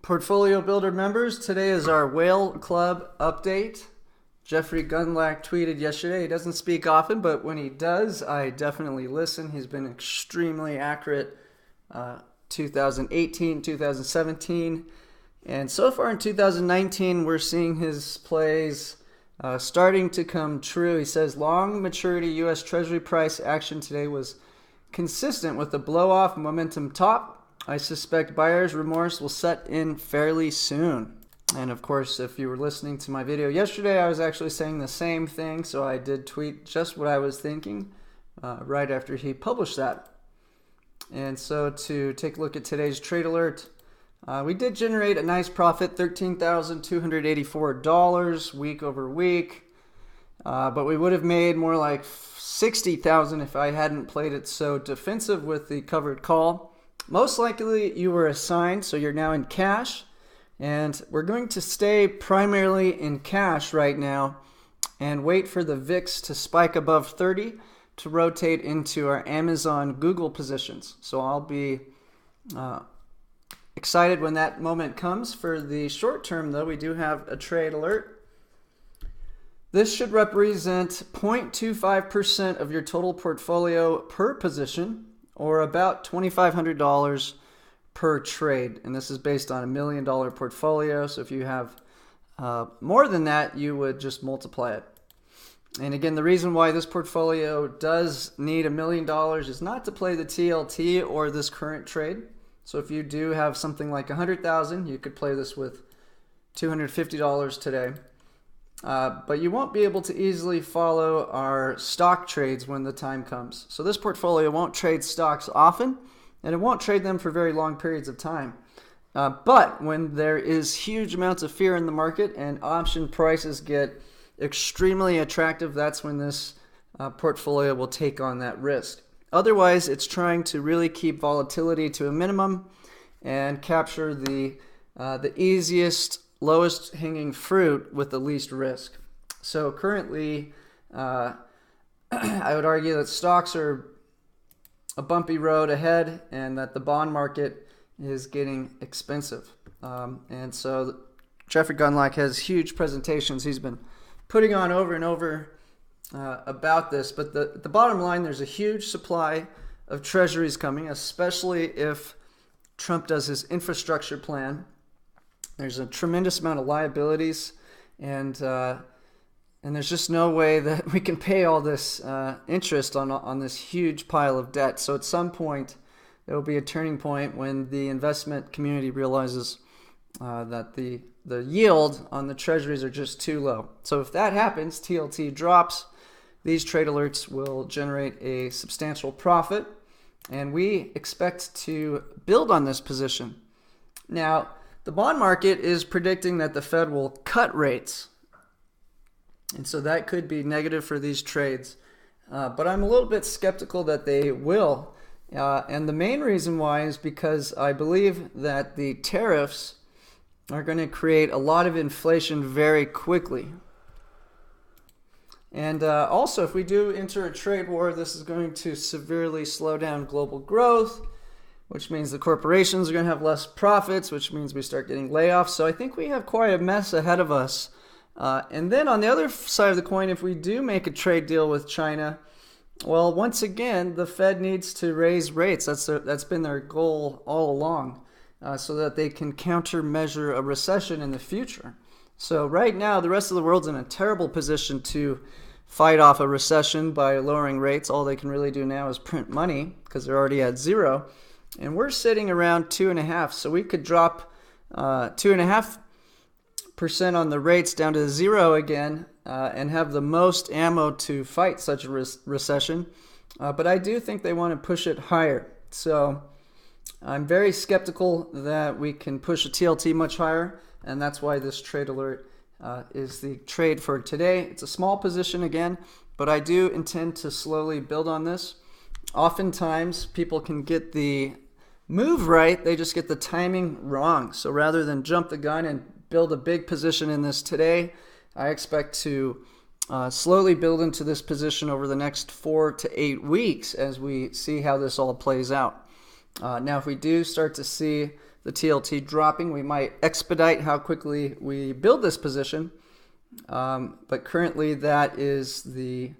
Portfolio Builder members, today is our Whale Club update. Jeffrey Gundlach tweeted yesterday. He doesn't speak often, but when he does, I definitely listen. He's been extremely accurate 2018, 2017, and so far in 2019, we're seeing his plays starting to come true. He says long maturity U.S. Treasury price action today was consistent with the blow-off momentum top. I suspect buyer's remorse will set in fairly soon. And of course, if you were listening to my video yesterday, I was actually saying the same thing, so I did tweet just what I was thinking right after he published that. And so to take a look at today's trade alert, we did generate a nice profit, $13,284 week over week, but we would have made more like $60,000 if I hadn't played it so defensive with the covered call. Most likely you were assigned, so you're now in cash, and we're going to stay primarily in cash right now and wait for the VIX to spike above 30 to rotate into our Amazon Google positions. So I'll be excited when that moment comes. For the short term though, we do have a trade alert. This should represent 0.25% of your total portfolio per position, or about $2,500 per trade. And this is based on $1 million portfolio. So if you have more than that, you would just multiply it. And again, the reason why this portfolio does need $1 million is not to play the TLT or this current trade. So if you do have something like $100,000, you could play this with $250 today. But you won't be able to easily follow our stock trades when the time comes. So this portfolio won't trade stocks often, and it won't trade them for very long periods of time. But when there is huge amounts of fear in the market and option prices get extremely attractive, that's when this portfolio will take on that risk. Otherwise, it's trying to really keep volatility to a minimum and capture the easiest, lowest hanging fruit with the least risk. So currently, I would argue that stocks are a bumpy road ahead and that the bond market is getting expensive. And so Jeffrey Gundlach has huge presentations he's been putting on over and over about this. But the bottom line, there's a huge supply of treasuries coming, especially if Trump does his infrastructure plan. There's a tremendous amount of liabilities, and there's just no way that we can pay all this interest on this huge pile of debt. So at some point, there will be a turning point when the investment community realizes that the yield on the treasuries are just too low. So if that happens, TLT drops, these trade alerts will generate a substantial profit, and we expect to build on this position. Now, the bond market is predicting that the Fed will cut rates, and so that could be negative for these trades. But I'm a little bit skeptical that they will, and the main reason why is because I believe that the tariffs are going to create a lot of inflation very quickly. And also, if we do enter a trade war, this is going to severely slow down global growth, which means the corporations are going to have less profits, which means we start getting layoffs. So I think we have quite a mess ahead of us. And then on the other side of the coin, if we do make a trade deal with China, well, once again, the Fed needs to raise rates. That's been their goal all along, so that they can countermeasure a recession in the future. So right now, the rest of the world's in a terrible position to fight off a recession by lowering rates. All they can really do now is print money because they're already at zero. And we're sitting around 2.5%, so we could drop 2.5% on the rates down to zero again and have the most ammo to fight such a recession. But I do think they want to push it higher. So I'm very skeptical that we can push a TLT much higher, and that's why this trade alert is the trade for today. It's a small position again, but I do intend to slowly build on this. Oftentimes, people can get the move right, they just get the timing wrong. So rather than jump the gun and build a big position in this today, I expect to slowly build into this position over the next 4 to 8 weeks as we see how this all plays out. Now, if we do start to see the TLT dropping, we might expedite how quickly we build this position. But currently that is the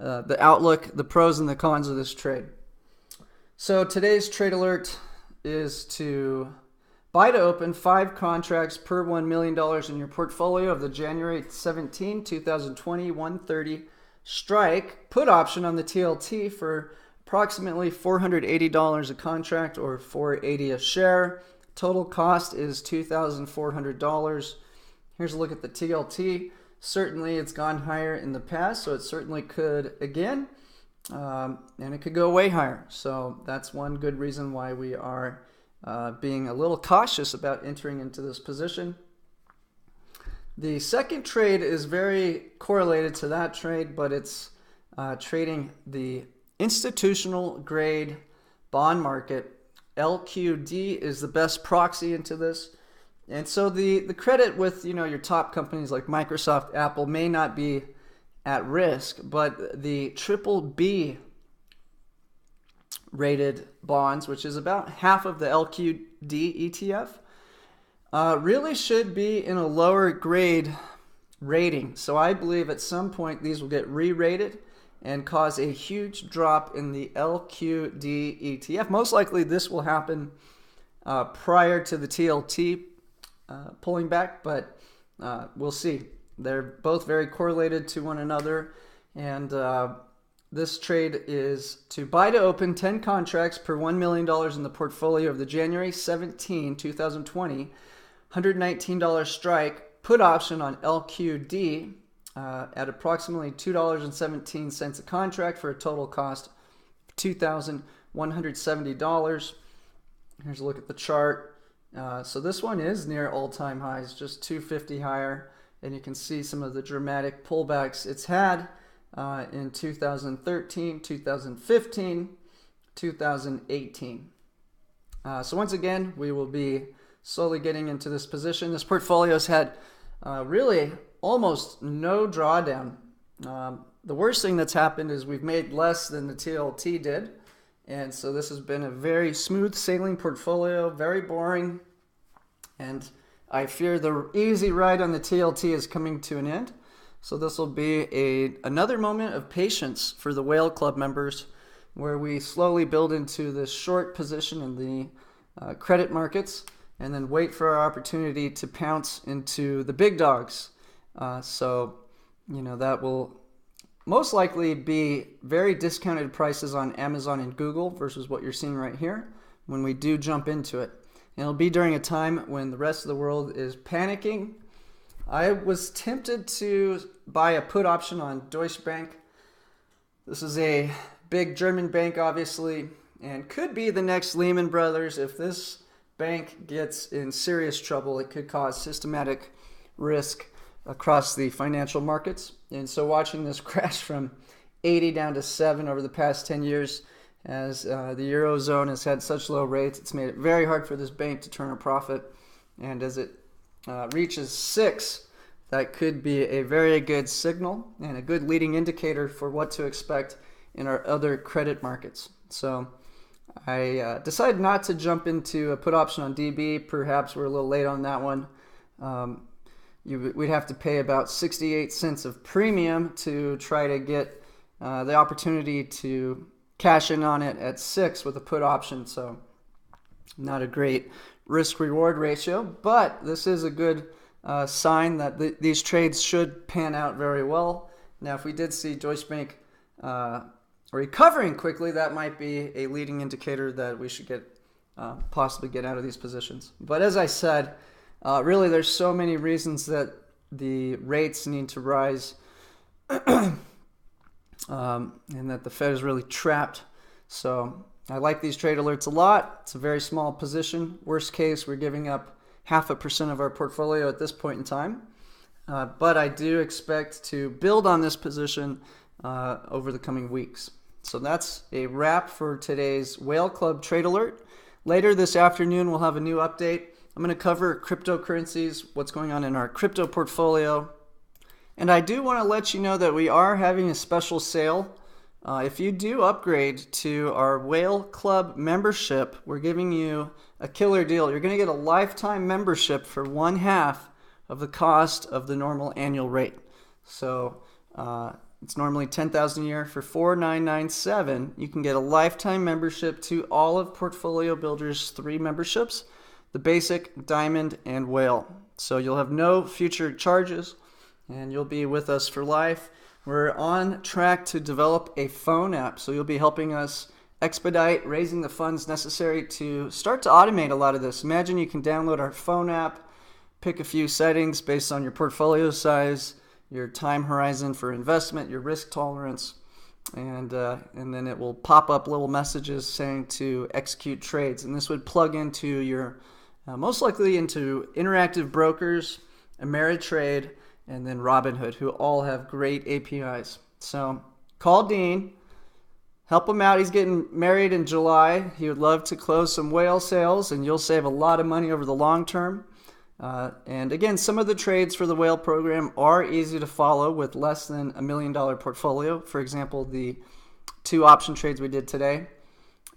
outlook, the pros and the cons of this trade. So today's trade alert is to buy to open 5 contracts per $1 million in your portfolio of the January 17, 2020 130 strike put option on the TLT for approximately $480 a contract or $480 a share. Total cost is $2,400. Here's a look at the TLT. Certainly it's gone higher in the past, so it certainly could again, and it could go way higher. So that's one good reason why we are being a little cautious about entering into this position. The second trade is very correlated to that trade, but it's trading the institutional grade bond market. LQD is the best proxy into this. And so the credit with your top companies like Microsoft, Apple may not be at risk, but the triple B rated bonds, which is about half of the LQD ETF, really should be in a lower grade rating. So I believe at some point these will get re-rated and cause a huge drop in the LQD ETF. Most likely this will happen prior to the TLT pulling back, but we'll see. They're both very correlated to one another, and this trade is to buy to open 10 contracts per $1 million in the portfolio of the January 17, 2020 $119 strike put option on LQD at approximately $2.17 a contract for a total cost of $2,170. Here's a look at the chart. So this one is near all-time highs, just 250 higher, and you can see some of the dramatic pullbacks it's had in 2013, 2015, 2018. So once again, we will be slowly getting into this position. This portfolio has had really almost no drawdown. The worst thing that's happened is we've made less than the TLT did. And so this has been a very smooth sailing portfolio, very boring. And I fear the easy ride on the TLT is coming to an end. So this will be another moment of patience for the Whale Club members, where we slowly build into this short position in the credit markets and then wait for our opportunity to pounce into the big dogs. So that will most likely be very discounted prices on Amazon and Google versus what you're seeing right here when we do jump into it. And it'll be during a time when the rest of the world is panicking. I was tempted to buy a put option on Deutsche Bank. This is a big German bank, obviously, and could be the next Lehman Brothers. If this bank gets in serious trouble, it could cause systematic risk across the financial markets. And so watching this crash from 80 down to 7 over the past 10 years, as the Eurozone has had such low rates, it's made it very hard for this bank to turn a profit. And as it reaches 6, that could be a very good signal and a good leading indicator for what to expect in our other credit markets. So I decided not to jump into a put option on DB. Perhaps we're a little late on that one. We'd have to pay about 68 cents of premium to try to get the opportunity to cash in on it at 6 with a put option. So not a great risk-reward ratio, but this is a good sign that these trades should pan out very well. Now, if we did see Deutsche Bank recovering quickly, that might be a leading indicator that we should possibly get out of these positions. But as I said, really there's so many reasons that the rates need to rise and that the Fed is really trapped. So I like these trade alerts a lot. It's a very small position. Worst case, we're giving up 0.5% of our portfolio at this point in time. But I do expect to build on this position over the coming weeks. So that's a wrap for today's Whale Club Trade Alert. Later this afternoon, we'll have a new update. I'm going to cover cryptocurrencies, what's going on in our crypto portfolio. And I do want to let you know that we are having a special sale. If you do upgrade to our Whale Club membership, we're giving you a killer deal. You're going to get a lifetime membership for 1/2 of the cost of the normal annual rate. So it's normally $10,000 a year. For $4,997, you can get a lifetime membership to all of Portfolio Builder's 3 memberships, the Basic, Diamond, and Whale. So you'll have no future charges, and you'll be with us for life. We're on track to develop a phone app, so you'll be helping us expedite raising the funds necessary to start to automate a lot of this. Imagine you can download our phone app, pick a few settings based on your portfolio size, your time horizon for investment, your risk tolerance, and then it will pop up little messages saying to execute trades. And this would plug into your, most likely into Interactive Brokers, Ameritrade, and then Robinhood, who all have great APIs. So call Dean, help him out. He's getting married in July. He would love to close some whale sales, and you'll save a lot of money over the long term. And again, some of the trades for the whale program are easy to follow with less than $1 million portfolio. For example, the 2 option trades we did today.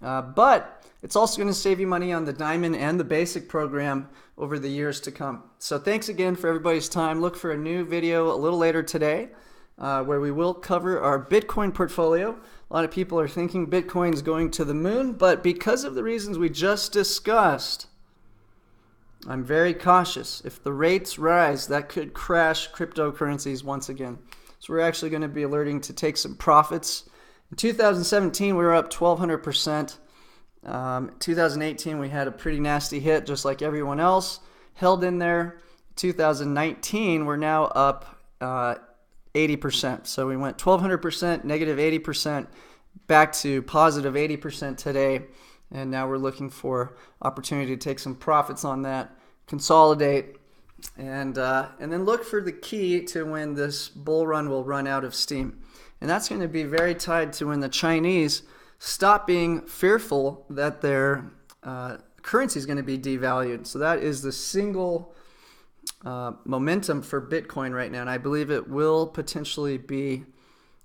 But it's also going to save you money on the Diamond and the Basic program over the years to come. So thanks again for everybody's time. Look for a new video a little later today where we will cover our Bitcoin portfolio. A lot of people are thinking Bitcoin's going to the moon, but because of the reasons we just discussed, I'm very cautious. If the rates rise, that could crash cryptocurrencies once again. So we're actually going to be alerting to take some profits. In 2017, we were up 1,200%. 2018, we had a pretty nasty hit, just like everyone else. Held in there. 2019, we're now up 80%. So we went 1,200%, negative 80%, back to positive 80% today. And now we're looking for opportunity to take some profits on that, consolidate, and then look for the key to when this bull run will run out of steam. And that's going to be very tied to when the Chinese stop being fearful that their currency is going to be devalued. So that is the single momentum for Bitcoin right now. And I believe it will potentially be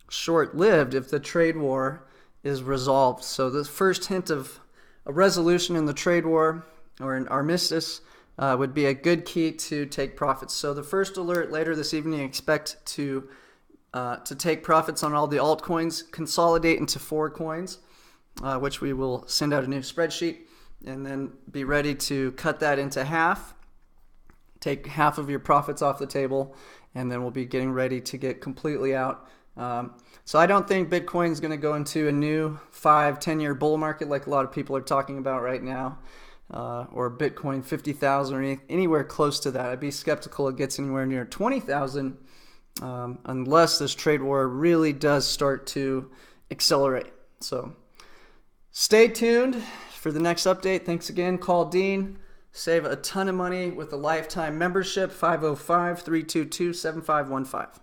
short-lived if the trade war is resolved. So the first hint of a resolution in the trade war or an armistice would be a good key to take profits. So the first alert later this evening, expect to take profits on all the altcoins, consolidate into 4 coins, which we will send out a new spreadsheet, and then be ready to cut that into half, take half of your profits off the table, and then we'll be getting ready to get completely out. So I don't think Bitcoin is going to go into a new 5-10 year bull market like a lot of people are talking about right now, or Bitcoin 50,000 or anywhere close to that. I'd be skeptical it gets anywhere near 20,000 unless this trade war really does start to accelerate. So stay tuned for the next update. Thanks again. Call Dean. Save a ton of money with a lifetime membership, 505-322-7515.